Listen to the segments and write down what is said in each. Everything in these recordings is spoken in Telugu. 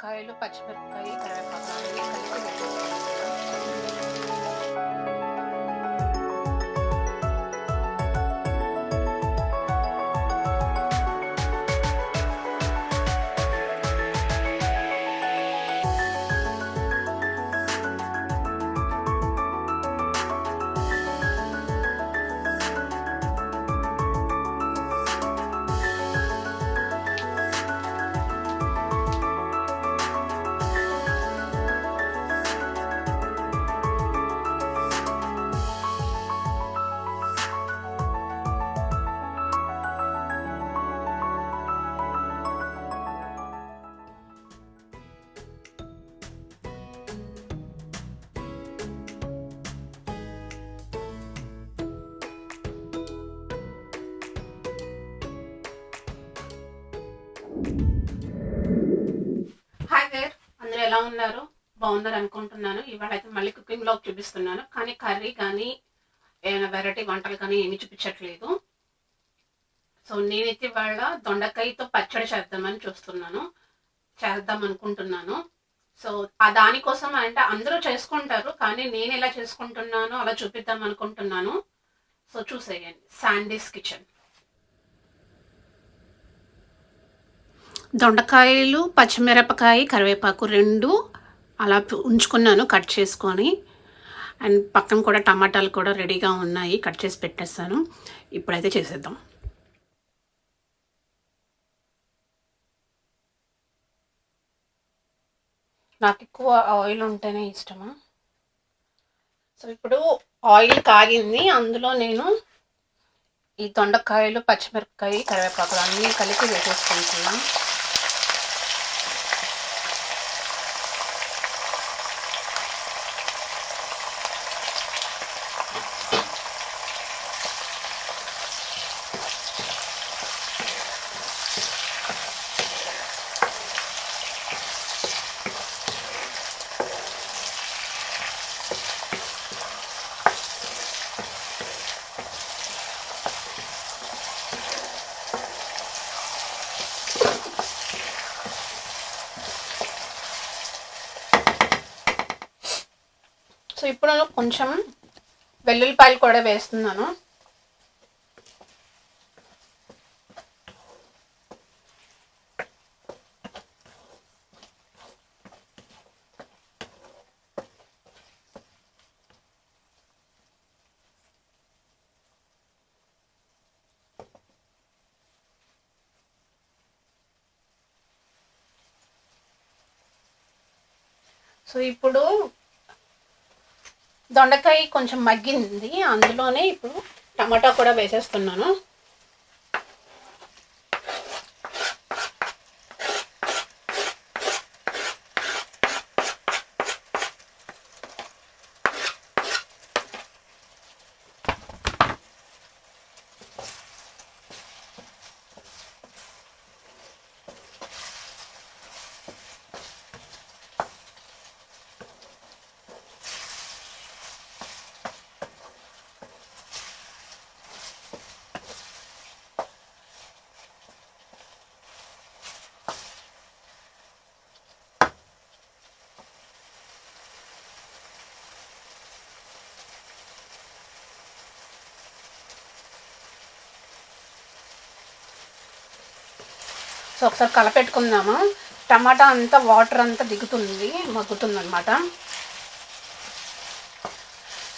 దొండకాయలు, పచ్చిమిరపకాయ, కరివేపాకు అన్నీ కలిపి వేసేసుకుంటున్నాను. హాయ్ దేర్, అందరూ ఎలా ఉన్నారు? బాగున్నారు అనుకుంటున్నాను. ఇవాళ అయితే మళ్ళీ కుకింగ్ బ్లాగ్ చూపిస్తున్నాను, కానీ కర్రీ కానీ ఏమైనా వెరైటీ వంటలు కానీ ఏమీ చూపించట్లేదు. సో నేనైతే ఇవాళ దొండకాయతో పచ్చడి చేద్దాం అనుకుంటున్నాను. సో దానికోసం అంటే అందరూ చేసుకుంటారు, కానీ నేను ఎలా చేసుకుంటున్నానో అలా చూపిద్దాం అనుకుంటున్నాను. సో చూసేయండి. Sandies kitchen. దొండకాయలు, పచ్చిమిరపకాయ, కరివేపాకు 2 అలా ఉంచుకున్నాను కట్ చేసుకొని. అండ్ పక్కన కూడా టమాటాలు కూడా రెడీగా ఉన్నాయి, కట్ చేసి పెట్టేస్తాను. ఇప్పుడైతే చేసేద్దాం. నాకు ఎక్కువ ఆయిల్ ఉంటేనే ఇష్టమా. సో ఇప్పుడు ఆయిల్ కాగింది, అందులో నేను ఈ దొండకాయలు, పచ్చిమిరపకాయ, కరివేపాకులు అన్నీ కలిపి వేసేసుకుంటున్నాను. సో ఇప్పుడు కొంచెం వెల్లుల్లిపాయలు కూడా వేస్తున్నాను. సో ఇప్పుడు దొండకాయ కొంచెం మగ్గింది, అందులోనే ఇప్పుడు టమాటా కూడా వేసేస్తున్నాను. సో ఒకసారి కలపెట్టుకుందాము. టమాటా అంతా వాటర్ అంతా మగ్గుతుంది అనమాట.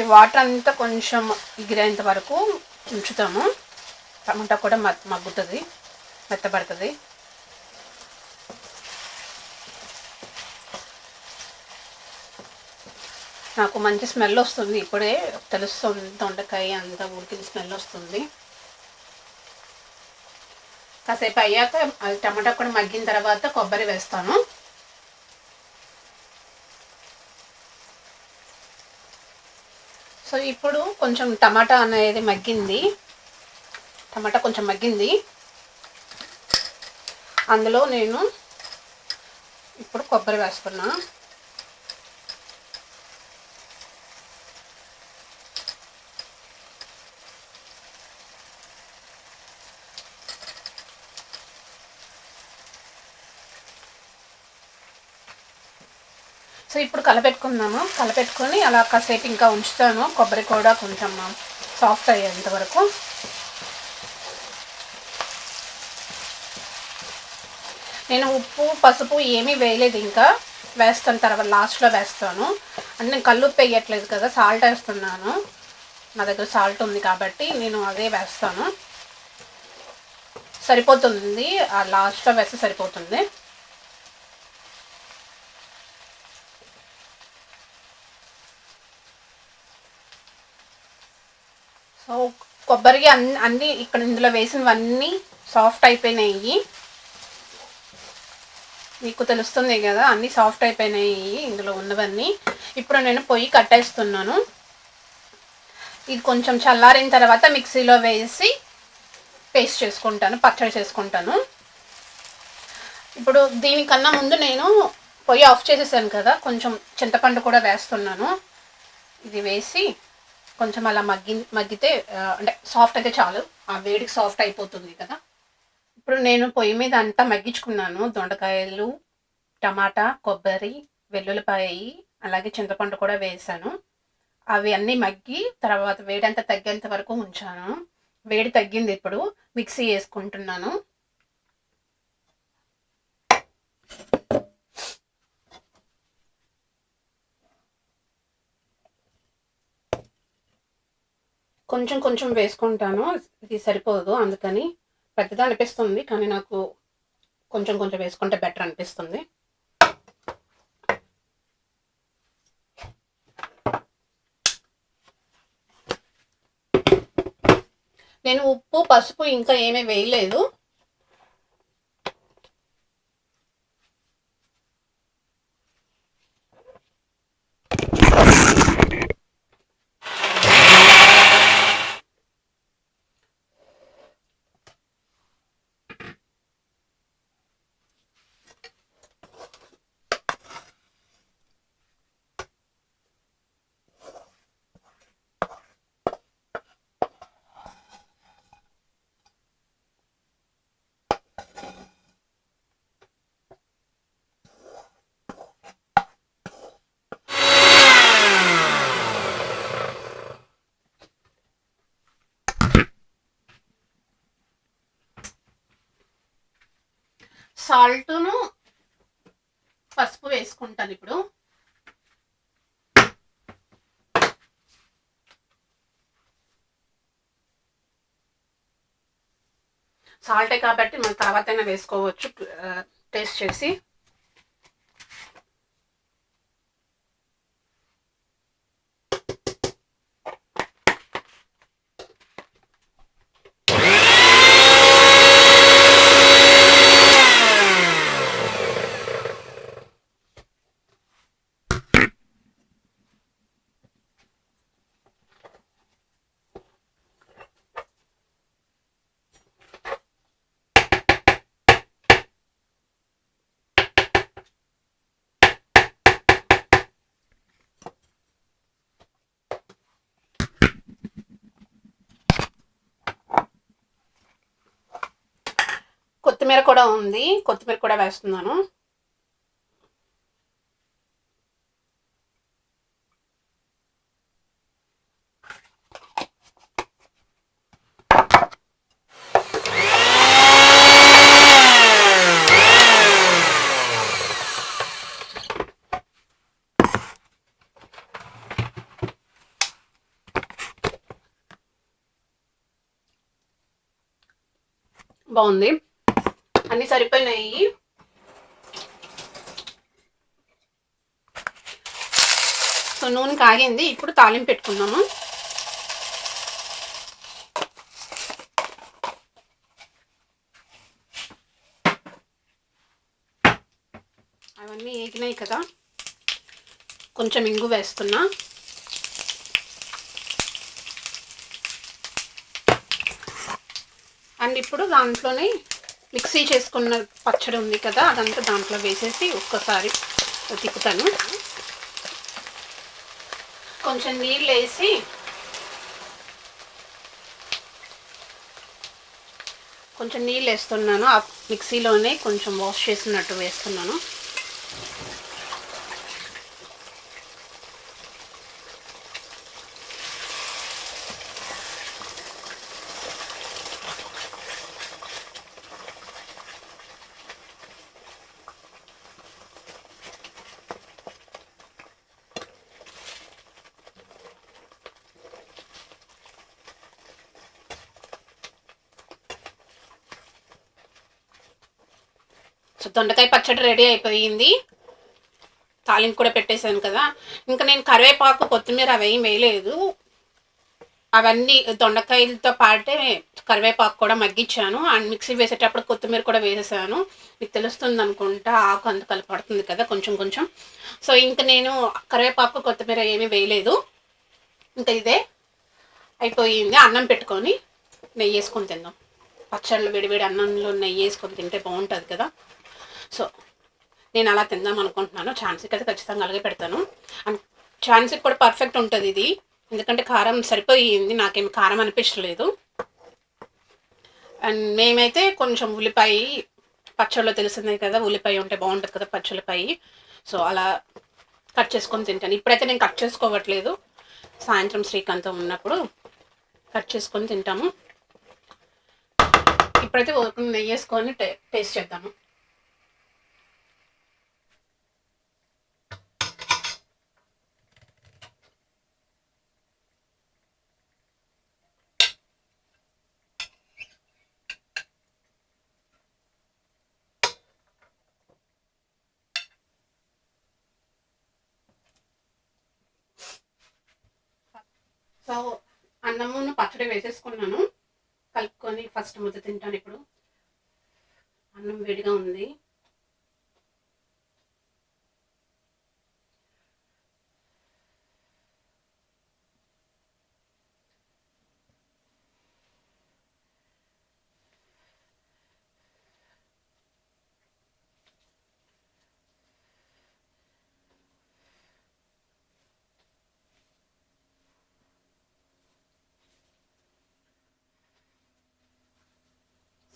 ఈ వాటర్ అంతా కొంచెం ఎగిరేంత వరకు ఉంచుతాము. టమాటా కూడా మగ్గుతుంది, మెత్తబడుతుంది. నాకు మంచి స్మెల్ వస్తుంది, ఇప్పుడే తెలుస్తుంది. దొండకాయ అంతా ఉడికిన స్మెల్ వస్తుంది. కాసేపు అయ్యాక టమాటా కూడా మగ్గిన తర్వాత కొబ్బరి వేస్తాను. సో ఇప్పుడు కొంచెం టమాటా అనేది మగ్గింది, అందులో నేను ఇప్పుడు కొబ్బరి వేస్తున్నా. సో ఇప్పుడు కలపెట్టుకుందాము. కలపెట్టుకొని అలా కాసేపు ఇంకా ఉంచుతాను, కొబ్బరి కూడా కొంచెం సాఫ్ట్ అయ్యేంత వరకు. నేను ఉప్పు పసుపు ఏమీ వేయలేదు, ఇంకా వేస్తాను తర్వాత లాస్ట్లో వేస్తాను. అంటే నేను కల్లుప్పు వేయట్లేదు కదా, సాల్ట్ వేస్తున్నాను. నా దగ్గర సాల్ట్ ఉంది కాబట్టి నేను అదే వేస్తాను. సరిపోతుంది, ఆ లాస్ట్లో వేస్తే సరిపోతుంది. సో కొబ్బరికి అన్నీ ఇక్కడ ఇందులో వేసినవన్నీ సాఫ్ట్ అయిపోయినాయి. మీకు తెలుస్తుంది కదా, అన్నీ సాఫ్ట్ అయిపోయినాయి ఇందులో ఉన్నవన్నీ. ఇప్పుడు నేను పొయ్యి కట్టేస్తున్నాను. ఇది కొంచెం చల్లారిన తర్వాత మిక్సీలో వేసి పేస్ట్ చేసుకుంటాను, పచ్చడి చేసుకుంటాను. ఇప్పుడు దీనికన్నా ముందు నేను పొయ్యి ఆఫ్ చేసేసాను కదా, కొంచెం చింతపండు కూడా వేస్తున్నాను. ఇది వేసి కొంచెం అలా మగ్గితే అంటే సాఫ్ట్ అయితే చాలు, ఆ వేడికి సాఫ్ట్ అయిపోతుంది కదా. ఇప్పుడు నేను పొయ్యి మీద అంతా మగ్గించుకున్నాను. దొండకాయలు, టమాటా, కొబ్బరి, వెల్లుల్లిపాయ, అలాగే చింతపండు కూడా వేసాను. అవి అన్నీ మగ్గి తర్వాత వేడంతా తగ్గేంత వరకు ఉంచాను. వేడి తగ్గింది, ఇప్పుడు మిక్సీ వేసుకుంటున్నాను. కొంచెం కొంచెం వేసుకుంటాను, ఇది సరిపోదు, అందుకని పెద్దగా అనిపిస్తుంది, కానీ నాకు కొంచెం కొంచెం వేసుకుంటే బెటర్ అనిపిస్తుంది. నేను ఉప్పు పసుపు ఇంకా ఏమీ వేయలేదు. సాల్ట్ను పసుపు వేసుకుంటాను ఇప్పుడు. సాల్టే కాబట్టి మనం తర్వాతైనా వేసుకోవచ్చు టేస్ట్ చేసి. కొత్తిమీర కూడా ఉంది, కొత్తిమీర కూడా వేస్తున్నాను. బాగుంది, అన్నీ సరిపోయినాయి. సో నూనె కాగింది, ఇప్పుడు తాలింపు పెట్టుకుందాము. అవన్నీ ఏగినాయి కదా, కొంచెం ఇంగు వేస్తున్నా. అండ్ ఇప్పుడు దాంట్లోనే మిక్సీ చేసుకున్న పచ్చడి ఉంది కదా, అదంతా దాంట్లో వేసేసి ఒక్కసారి తిప్పుతాను. కొంచెం నీళ్ళు వేసి వేస్తున్నాను. ఆ మిక్సీలోనే కొంచెం వాష్ చేసినట్టు వేస్తున్నాను. సో దొండకాయ పచ్చడి రెడీ అయిపోయింది. తాలింపు కూడా పెట్టేశాను కదా. ఇంకా నేను కరివేపాకు కొత్తిమీర అవేం వేయలేదు. అవన్నీ దొండకాయలతో పాటే కరివేపాకు కూడా మగ్గించాను. అండ్ మిక్సీ వేసేటప్పుడు కొత్తిమీర కూడా వేసేసాను. మీకు తెలుస్తుంది అనుకుంటా, ఆకు అంత కలపడుతుంది కదా కొంచెం కొంచెం. సో ఇంకా నేను కరివేపాకు కొత్తిమీర ఏమీ వేయలేదు. ఇంకా ఇదే అయిపోయింది. అన్నం పెట్టుకొని నెయ్యి వేసుకొని తిందాం. పచ్చళ్ళు వేడివేడి అన్నంలో నెయ్యి వేసుకొని తింటే బాగుంటుంది కదా. సో నేను అలా తిందాం అనుకుంటున్నాను. ఛాన్సీకి అయితే ఖచ్చితంగా అలాగే పెడతాను. అండ్ ఛాన్సీకి కూడా పర్ఫెక్ట్ ఉంటుంది ఇది, ఎందుకంటే కారం సరిపోయింది. నాకేమి కారం అనిపించలేదు. అండ్ మేమైతే కొంచెం ఉల్లిపాయ, పచ్చళ్ళలో తెలిసిందే కదా ఉల్లిపాయ ఉంటే బాగుంటుంది కదా పచ్చళ్ళపాయ. సో అలా కట్ చేసుకొని తింటాను. ఇప్పుడైతే నేను కట్ చేసుకోవట్లేదు. సాయంత్రం శ్రీకాంతం ఉన్నప్పుడు కట్ చేసుకొని తింటాము. ఇప్పుడైతే నెయ్యి వేసుకొని టేస్ట్ చేద్దాము. సో అన్నమును పచ్చడి వేసేసుకున్నాను. కలుపుకొని ఫస్ట్ ముద్ద తింటాను. ఇప్పుడు అన్నం వేడిగా ఉంది.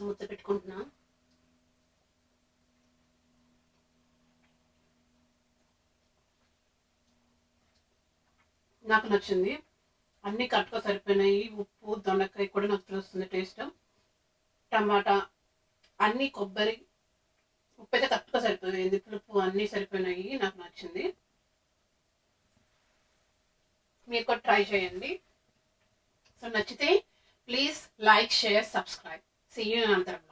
ముద్ద పెట్టుకుంటున్నా. నాకు నచ్చింది. అన్నీ కరెక్ట్గా సరిపోయినాయి. ఉప్పు, దొండకాయ కూడా నాకు తెలుస్తుంది టేస్ట్. టమాటా, అన్నీ, కొబ్బరి, ఉప్పు అయితే కరెక్ట్గా సరిపోయింది. పులుపు అన్నీ సరిపోయినాయి. నాకు నచ్చింది. మీరు కూడా ట్రై చేయండి. సో నచ్చితే please like, share, subscribe. See you in another vlog.